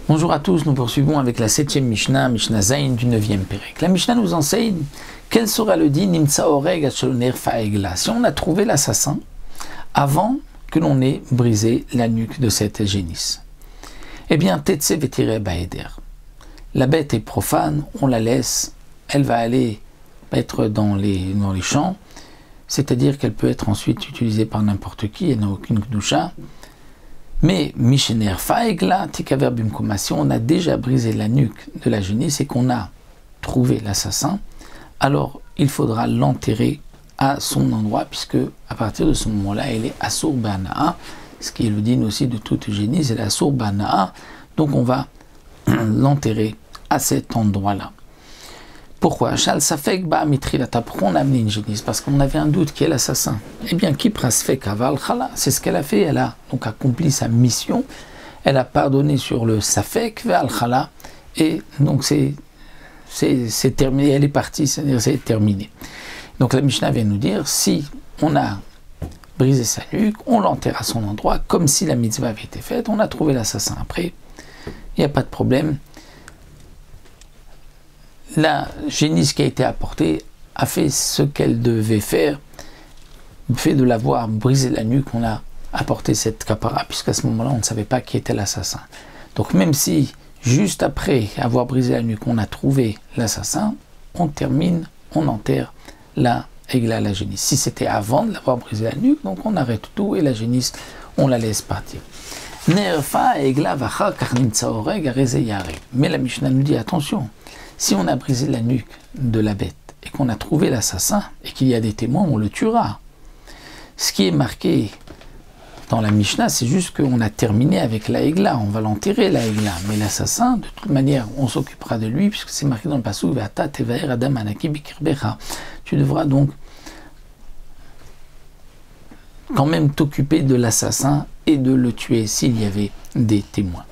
Bonjour à tous, nous poursuivons avec la 7e Mishnah, Mishnah Zayin du 9e Pérec. La Mishnah nous enseigne quel sera le din Nimtsa Oreg Asholoner Faegla si on a trouvé l'assassin avant que l'on ait brisé la nuque de cette génisse. Eh bien, Tetse Vetire Baeder. La bête est profane, on la laisse, elle va aller être dans les champs, c'est-à-dire qu'elle peut être ensuite utilisée par n'importe qui, elle n'a aucune kdusha. Mais Mishener Faegla, Tikaver Bimkoma, si on a déjà brisé la nuque de la génisse et qu'on a trouvé l'assassin, alors il faudra l'enterrer à son endroit, puisque à partir de ce moment-là, elle est Asur Bana'a, ce qui est le din aussi de toute génisse, elle est Asur Bana'a, donc on va l'enterrer à cet endroit-là. Pourquoi? Pourquoi on a amené une génisse? Parce qu'on avait un doute qui est l'assassin. Eh bien, c'est ce qu'elle a fait. Elle a donc accompli sa mission. Elle a pardonné sur le safek et donc c'est terminé. Elle est partie, c'est-à-dire c'est terminé. Donc la Mishnah vient nous dire, si on a brisé sa nuque, on l'enterre à son endroit, comme si la mitzvah avait été faite. On a trouvé l'assassin après. Il n'y a pas de problème. La génisse qui a été apportée a fait ce qu'elle devait faire, le fait de l'avoir brisé la nuque, on a apporté cette kapara, puisqu'à ce moment-là, on ne savait pas qui était l'assassin. Donc même si, juste après avoir brisé la nuque, on a trouvé l'assassin, on termine, on enterre la génisse. Si c'était avant de l'avoir brisé la nuque, donc on arrête tout et la génisse, on la laisse partir. Mais la Mishnah nous dit, attention, si on a brisé la nuque de la bête et qu'on a trouvé l'assassin et qu'il y a des témoins, on le tuera. Ce qui est marqué dans la Mishnah, c'est juste qu'on a terminé avec la Egla, on va l'enterrer la Egla. Mais l'assassin, de toute manière, on s'occupera de lui puisque c'est marqué dans le pasuk Vata tevaer adam anaki bikirbecha. Tu devras donc quand même t'occuper de l'assassin et de le tuer s'il y avait des témoins.